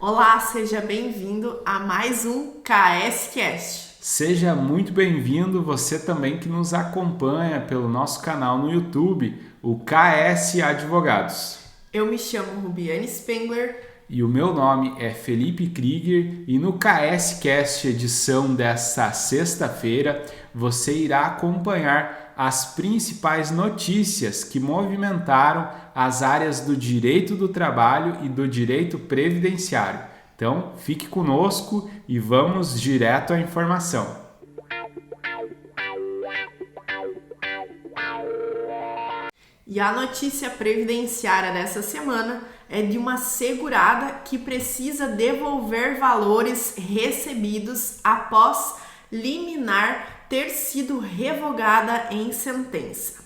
Olá, seja bem-vindo a mais um KSCast. Seja muito bem-vindo você também que nos acompanha pelo nosso canal no YouTube, o KS Advogados. Eu me chamo Rubiane Spengler. E o meu nome é Felipe Krieger e no KSCast edição desta sexta-feira você irá acompanhar as principais notícias que movimentaram as áreas do direito do trabalho e do direito previdenciário. Então, fique conosco e vamos direto à informação. E a notícia previdenciária dessa semana é de uma segurada que precisa devolver valores recebidos após liminar ter sido revogada em sentença.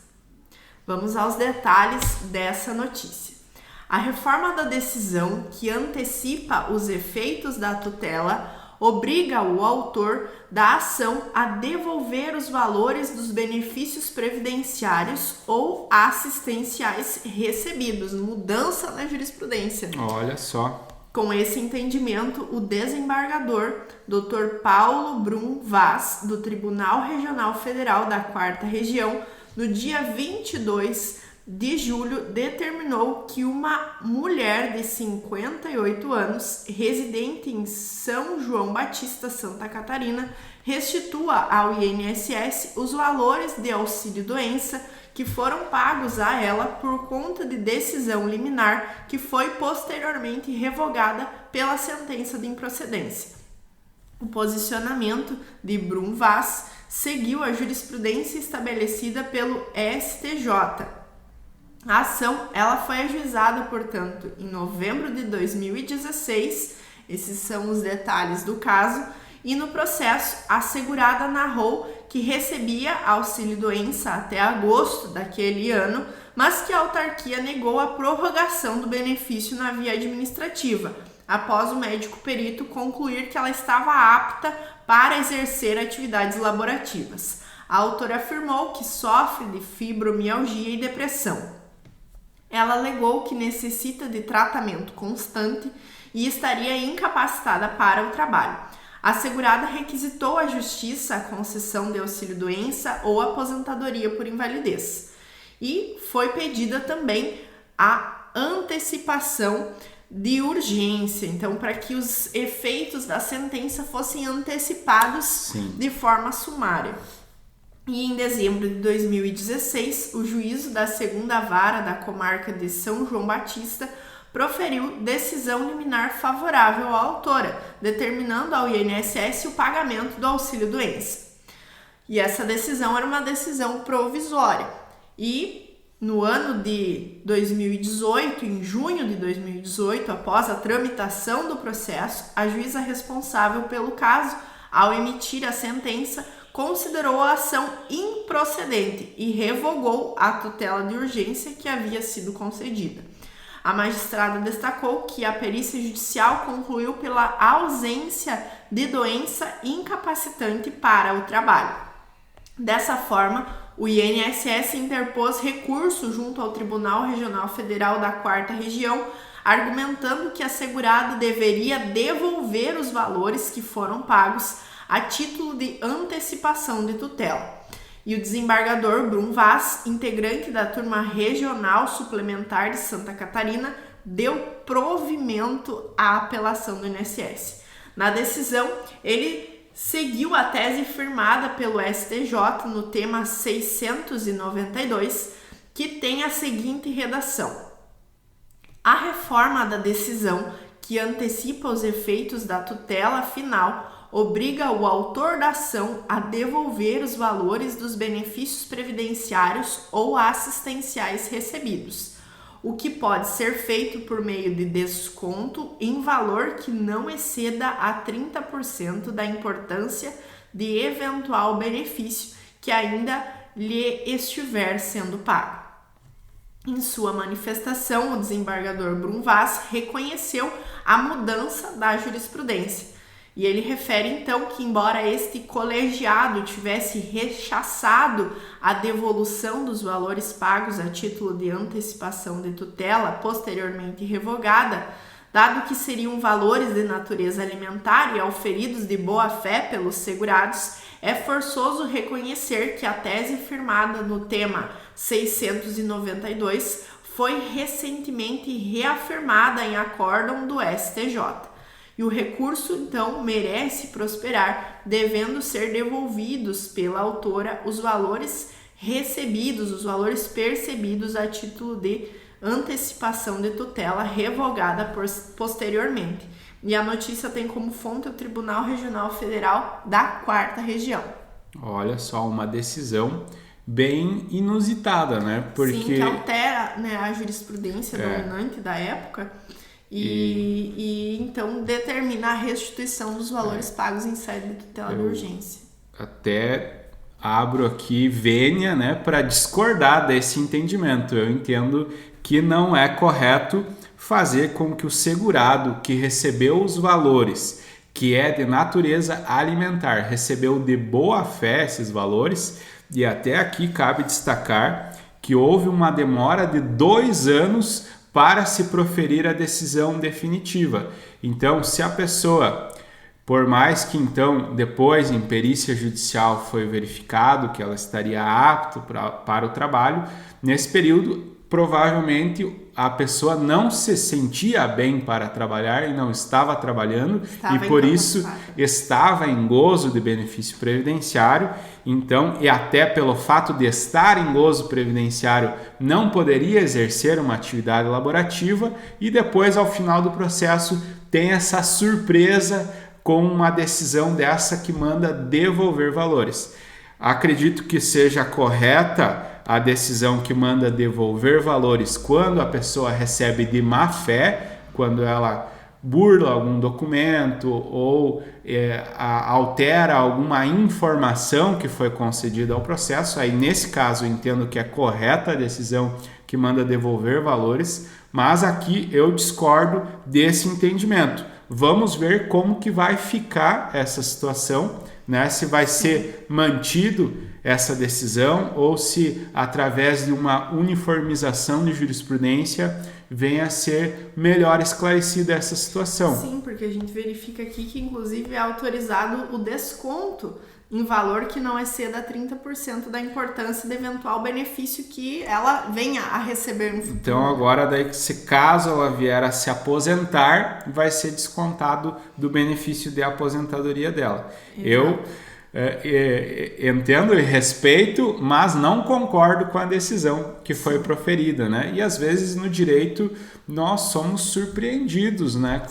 Vamos aos detalhes dessa notícia. A reforma da decisão que antecipa os efeitos da tutela obriga o autor da ação a devolver os valores dos benefícios previdenciários ou assistenciais recebidos. Mudança na jurisprudência. Olha só. Com esse entendimento, o desembargador Dr. Paulo Brum Vaz, do Tribunal Regional Federal da 4ª Região, no dia 22 de julho, determinou que uma mulher de 58 anos, residente em São João Batista, Santa Catarina, restitua ao INSS os valores de auxílio-doença que foram pagos a ela por conta de decisão liminar que foi posteriormente revogada pela sentença de improcedência. O posicionamento de Brum Vaz seguiu a jurisprudência estabelecida pelo STJ. A ação ela foi ajuizada, portanto, em novembro de 2016, esses são os detalhes do caso, e no processo a segurada narrou que recebia auxílio-doença até agosto daquele ano, mas que a autarquia negou a prorrogação do benefício na via administrativa, após o médico perito concluir que ela estava apta para exercer atividades laborativas. A autora afirmou que sofre de fibromialgia e depressão. Ela alegou que necessita de tratamento constante e estaria incapacitada para o trabalho. A segurada requisitou à Justiça a concessão de auxílio-doença ou aposentadoria por invalidez. E foi pedida também a antecipação de urgência, então para que os efeitos da sentença fossem antecipados de forma sumária. E em dezembro de 2016, o juízo da 2ª Vara da Comarca de São João Batista proferiu decisão liminar favorável à autora, determinando ao INSS o pagamento do auxílio-doença. E essa decisão era uma decisão provisória. E no ano de 2018, em junho de 2018, após a tramitação do processo, a juíza responsável pelo caso, ao emitir a sentença, considerou a ação improcedente e revogou a tutela de urgência que havia sido concedida. A magistrada destacou que a perícia judicial concluiu pela ausência de doença incapacitante para o trabalho. Dessa forma, o INSS interpôs recurso junto ao Tribunal Regional Federal da 4ª Região, argumentando que a segurada deveria devolver os valores que foram pagos a título de antecipação de tutela. E o desembargador Brum Vaz, integrante da turma regional suplementar de Santa Catarina, deu provimento à apelação do INSS. Na decisão, ele seguiu a tese firmada pelo STJ no tema 692, que tem a seguinte redação: a reforma da decisão que antecipa os efeitos da tutela final obriga o autor da ação a devolver os valores dos benefícios previdenciários ou assistenciais recebidos, o que pode ser feito por meio de desconto em valor que não exceda a 30% da importância de eventual benefício que ainda lhe estiver sendo pago. Em sua manifestação, o desembargador Brum Vaz reconheceu a mudança da jurisprudência. E ele refere então que, embora este colegiado tivesse rechaçado a devolução dos valores pagos a título de antecipação de tutela, posteriormente revogada, Dado que seriam valores de natureza alimentar e auferidos de boa-fé pelos segurados, é forçoso reconhecer que a tese firmada no tema 692 foi recentemente reafirmada em acórdão do STJ. E o recurso, então, merece prosperar, devendo ser devolvidos pela autora os valores recebidos, os valores percebidos a título de antecipação de tutela revogada posteriormente. E a notícia tem como fonte o Tribunal Regional Federal da 4ª Região. Olha só, uma decisão bem inusitada, né? Porque... Sim, que altera, né, a jurisprudência dominante da época e então determina a restituição dos valores pagos em sede de tutela de urgência. Até abro aqui vênia, né, para discordar desse entendimento. Eu entendo que não é correto fazer com que o segurado que recebeu os valores, que é de natureza alimentar, recebeu de boa fé esses valores, e até aqui cabe destacar que houve uma demora de 2 anos para se proferir a decisão definitiva. Então, se a pessoa, por mais que então depois em perícia judicial foi verificado que ela estaria apta para o trabalho, nesse período provavelmente a pessoa não se sentia bem para trabalhar e não estava trabalhando e por isso estava em gozo de benefício previdenciário. Então, e até pelo fato de estar em gozo previdenciário, não poderia exercer uma atividade laborativa e depois, ao final do processo, tem essa surpresa com uma decisão dessa que manda devolver valores. Acredito que seja correta a decisão que manda devolver valores quando a pessoa recebe de má fé, quando ela burla algum documento ou altera alguma informação que foi concedida ao processo. Aí, nesse caso, eu entendo que é correta a decisão que manda devolver valores, mas aqui eu discordo desse entendimento. Vamos ver como que vai ficar essa situação, né? Se vai ser mantido essa decisão ou se, através de uma uniformização de jurisprudência, venha a ser melhor esclarecida essa situação. Sim, porque a gente verifica aqui que, inclusive, é autorizado o desconto em valor que não exceda 30% da importância do eventual benefício que ela venha a receber no futuro. Então, agora, daí, se caso ela vier a se aposentar, vai ser descontado do benefício de aposentadoria dela. Exato. Eu entendo e respeito, mas não concordo com a decisão que foi proferida, né? E às vezes no direito nós somos surpreendidos, né,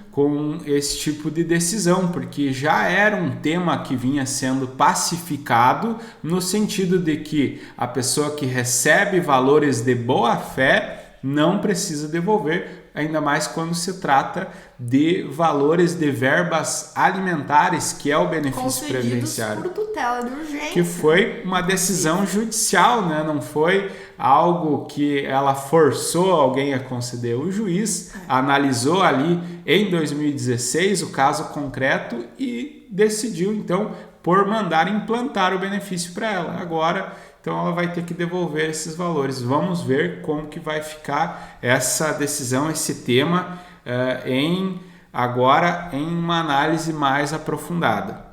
com esse tipo de decisão, porque já era um tema que vinha sendo pacificado no sentido de que a pessoa que recebe valores de boa fé não precisa devolver, ainda mais quando se trata de valores de verbas alimentares, que é o benefício previdenciário. Por tutela de urgência. Que foi uma decisão judicial, né? Não foi algo que ela forçou alguém a conceder. O juiz analisou ali em 2016 o caso concreto e decidiu, então, por mandar implantar o benefício para ela. Agora, então, ela vai ter que devolver esses valores. Vamos ver como que vai ficar essa decisão, esse tema, agora em uma análise mais aprofundada.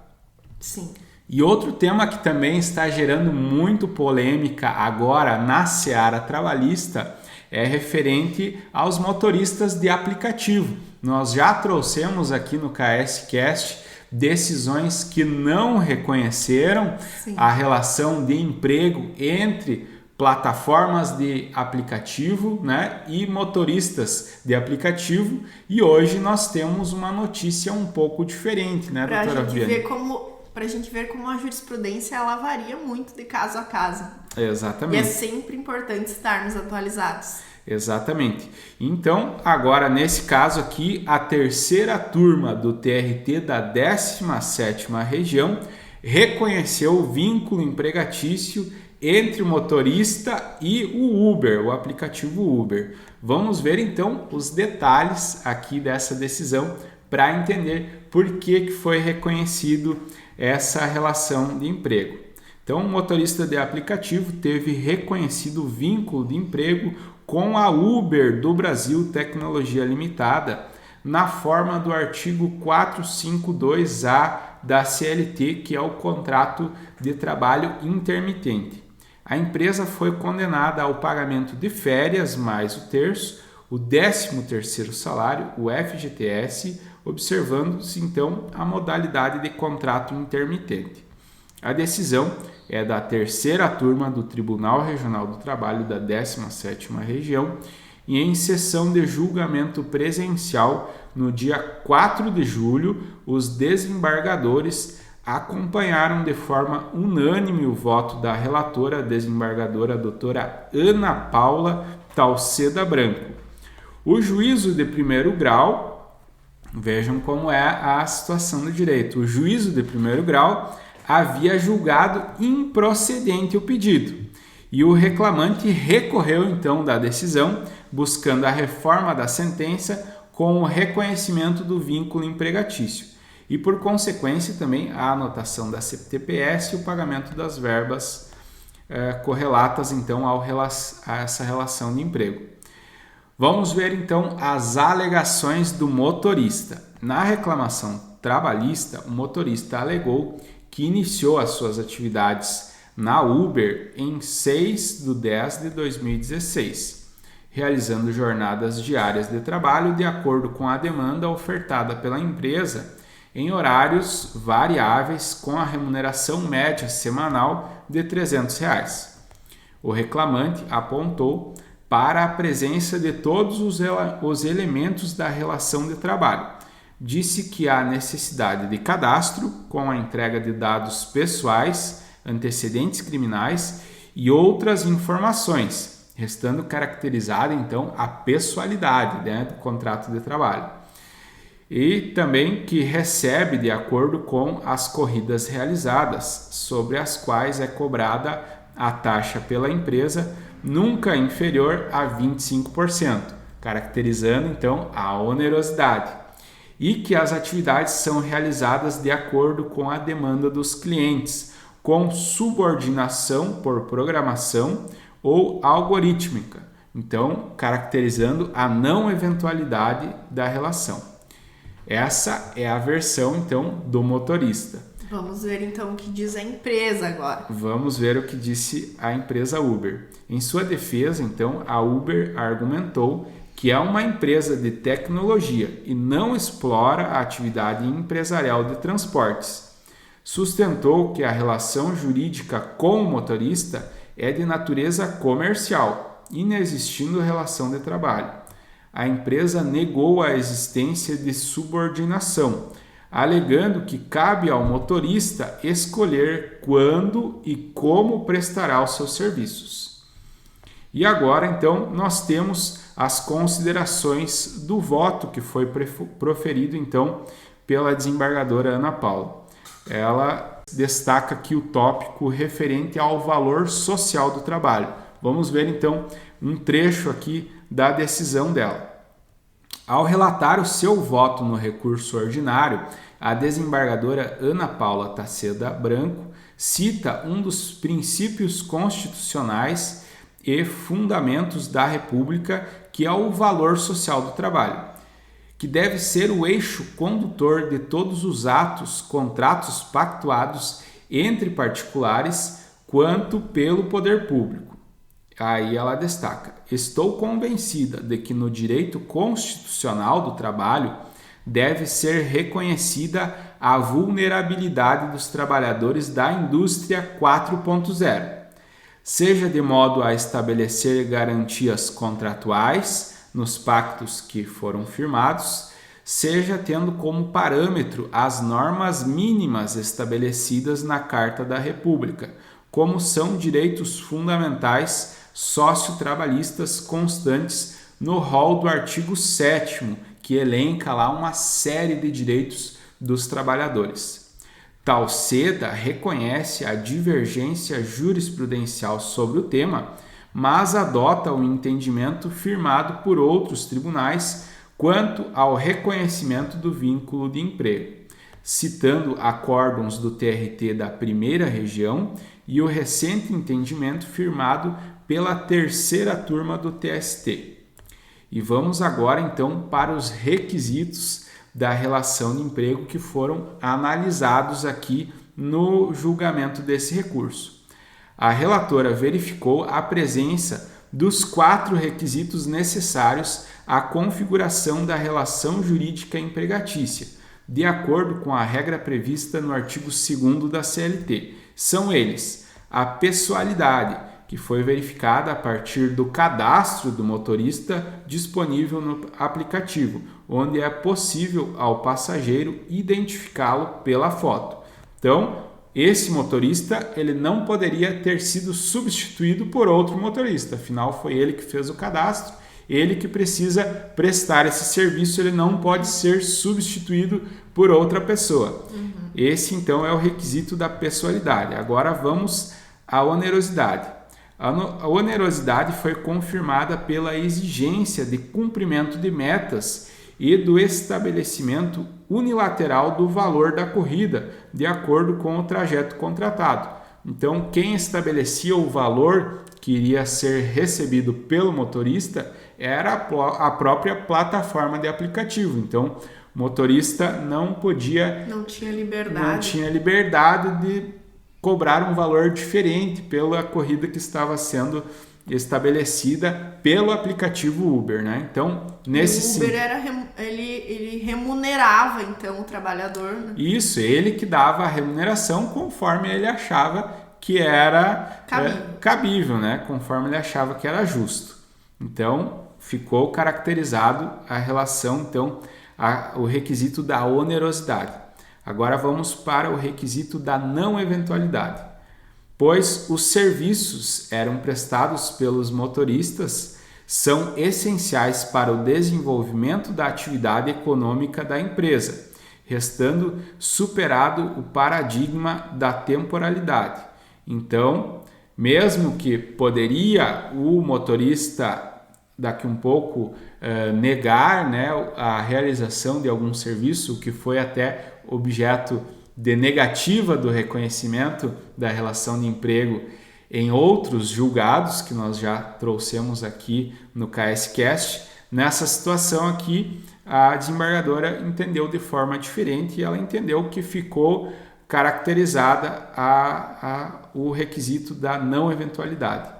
Sim. E outro tema que também está gerando muito polêmica agora na seara trabalhista é referente aos motoristas de aplicativo. Nós já trouxemos aqui no KSCast decisões que não reconheceram a relação de emprego entre plataformas de aplicativo, né, e motoristas de aplicativo, e hoje nós temos uma notícia um pouco diferente, né, doutora Viane? Para a gente ver como a jurisprudência ela varia muito de caso a caso. Exatamente. E é sempre importante estarmos atualizados. Exatamente. Então, agora nesse caso aqui, a terceira turma do TRT da 17ª Região reconheceu o vínculo empregatício entre o motorista e o Uber, o aplicativo Uber. Vamos ver então os detalhes aqui dessa decisão para entender por que foi reconhecido essa relação de emprego. Então, o motorista de aplicativo teve reconhecido o vínculo de emprego com a Uber do Brasil Tecnologia Limitada, na forma do artigo 452A da CLT, que é o contrato de trabalho intermitente. A empresa foi condenada ao pagamento de férias mais o terço, o 13º salário, o FGTS, observando-se então a modalidade de contrato intermitente. A decisão é da terceira turma do Tribunal Regional do Trabalho da 17ª Região e em sessão de julgamento presencial no dia 4 de julho, os desembargadores acompanharam de forma unânime o voto da relatora desembargadora doutora Ana Paula Talceda Branco. O juízo de primeiro grau, vejam como é a situação do direito, o juízo de primeiro grau havia julgado improcedente o pedido e o reclamante recorreu então da decisão, buscando a reforma da sentença com o reconhecimento do vínculo empregatício e, por consequência, também a anotação da CTPS e o pagamento das verbas correlatas então a essa relação de emprego. Vamos ver então as alegações do motorista. Na reclamação trabalhista, o motorista alegou que iniciou as suas atividades na Uber em 6/10/2016, realizando jornadas diárias de trabalho de acordo com a demanda ofertada pela empresa em horários variáveis com a remuneração média semanal de R$ 300. O reclamante apontou para a presença de todos os elementos da relação de trabalho. Disse que há necessidade de cadastro com a entrega de dados pessoais, antecedentes criminais e outras informações, restando caracterizada então a pessoalidade do contrato de trabalho. E também que recebe de acordo com as corridas realizadas, sobre as quais é cobrada a taxa pela empresa, nunca inferior a 25%, caracterizando então a onerosidade. E que as atividades são realizadas de acordo com a demanda dos clientes, com subordinação por programação ou algorítmica, então caracterizando a não eventualidade da relação. Essa é a versão então do motorista. Vamos ver então o que diz a empresa agora. Vamos ver o que disse a empresa Uber. Em sua defesa, então, a Uber argumentou que é uma empresa de tecnologia e não explora a atividade empresarial de transportes. Sustentou que a relação jurídica com o motorista é de natureza comercial, inexistindo relação de trabalho. A empresa negou a existência de subordinação, alegando que cabe ao motorista escolher quando e como prestará os seus serviços. E agora, então, nós temos as considerações do voto que foi proferido, então, pela desembargadora Ana Paula. Ela destaca aqui o tópico referente ao valor social do trabalho. Vamos ver, então, um trecho aqui da decisão dela. Ao relatar o seu voto no recurso ordinário, a desembargadora Ana Paula Talceda Branco cita um dos princípios constitucionais e fundamentos da República, que é o valor social do trabalho, que deve ser o eixo condutor de todos os atos, contratos pactuados entre particulares quanto pelo poder público. Aí ela destaca: estou convencida de que no direito constitucional do trabalho deve ser reconhecida a vulnerabilidade dos trabalhadores da indústria 4.0, seja de modo a estabelecer garantias contratuais nos pactos que foram firmados, seja tendo como parâmetro as normas mínimas estabelecidas na Carta da República, como são direitos fundamentais sociotrabalhistas constantes no rol do artigo 7º, que elenca lá uma série de direitos dos trabalhadores. Talceda reconhece a divergência jurisprudencial sobre o tema, mas adota o entendimento firmado por outros tribunais quanto ao reconhecimento do vínculo de emprego, citando acórdãos do TRT da Primeira Região e o recente entendimento firmado pela terceira turma do TST. E vamos agora então para os requisitos da relação de emprego que foram analisados aqui no julgamento desse recurso. A relatora verificou a presença dos 4 requisitos necessários à configuração da relação jurídica empregatícia, de acordo com a regra prevista no artigo 2º da CLT. São eles: a pessoalidade, que foi verificada a partir do cadastro do motorista disponível no aplicativo, onde é possível ao passageiro identificá-lo pela foto. Então, esse motorista ele não poderia ter sido substituído por outro motorista, afinal foi ele que fez o cadastro, ele que precisa prestar esse serviço, ele não pode ser substituído por outra pessoa. Esse então é o requisito da pessoalidade. Agora vamos à onerosidade. A onerosidade foi confirmada pela exigência de cumprimento de metas e do estabelecimento unilateral do valor da corrida, de acordo com o trajeto contratado. Então, quem estabelecia o valor que iria ser recebido pelo motorista era a própria plataforma de aplicativo. Então, o motorista não tinha liberdade de cobrar um valor diferente pela corrida que estava sendo estabelecida pelo aplicativo Uber, né? Então, o Uber ele remunerava então o trabalhador, né? Isso, ele que dava a remuneração conforme ele achava que era cabível, né? Conforme ele achava que era justo. Então, ficou caracterizado a relação, então, o requisito da onerosidade. Agora vamos para o requisito da não eventualidade. Pois os serviços eram prestados pelos motoristas são essenciais para o desenvolvimento da atividade econômica da empresa, restando superado o paradigma da temporalidade. Então, mesmo que poderia o motorista daqui um pouco negar, né, a realização de algum serviço, que foi até objeto de negativa do reconhecimento da relação de emprego em outros julgados que nós já trouxemos aqui no KSCast. Nessa situação aqui, a desembargadora entendeu de forma diferente e ela entendeu que ficou caracterizada o requisito da não eventualidade.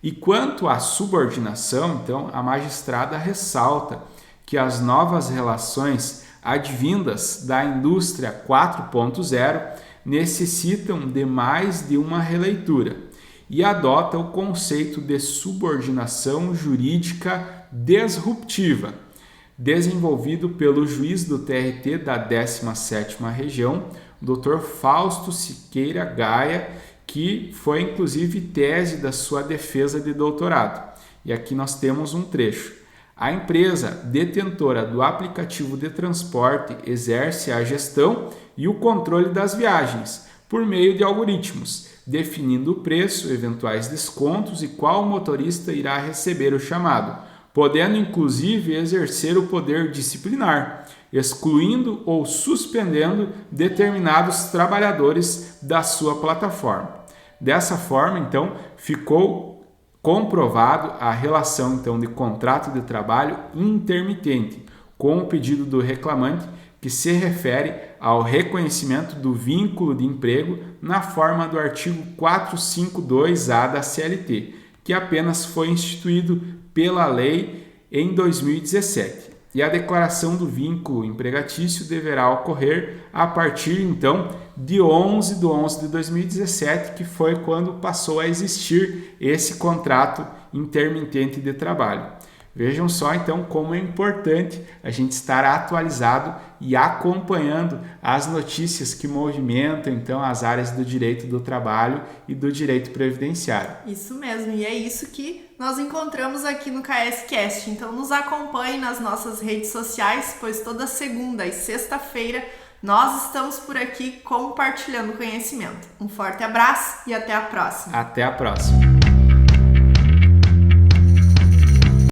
E quanto à subordinação, então, a magistrada ressalta que as novas relações advindas da indústria 4.0 necessitam de mais de uma releitura e adota o conceito de subordinação jurídica disruptiva, desenvolvido pelo juiz do TRT da 17ª Região, Dr. Fausto Siqueira Gaia, que foi inclusive tese da sua defesa de doutorado. E aqui nós temos um trecho. A empresa detentora do aplicativo de transporte exerce a gestão e o controle das viagens por meio de algoritmos, definindo o preço, eventuais descontos e qual motorista irá receber o chamado, podendo inclusive exercer o poder disciplinar, excluindo ou suspendendo determinados trabalhadores da sua plataforma. Dessa forma, então, ficou comprovado a relação então de contrato de trabalho intermitente com o pedido do reclamante, que se refere ao reconhecimento do vínculo de emprego na forma do artigo 452-A da CLT, que apenas foi instituído pela lei em 2017. E a declaração do vínculo empregatício deverá ocorrer a partir então de 11/11/2017, que foi quando passou a existir esse contrato intermitente de trabalho. Vejam só então como é importante a gente estar atualizado e acompanhando as notícias que movimentam então as áreas do direito do trabalho e do direito previdenciário. Isso mesmo, e é isso que nós encontramos aqui no KSCast. Então nos acompanhe nas nossas redes sociais, pois toda segunda e sexta-feira nós estamos por aqui compartilhando conhecimento. Um forte abraço e até a próxima. Até a próxima.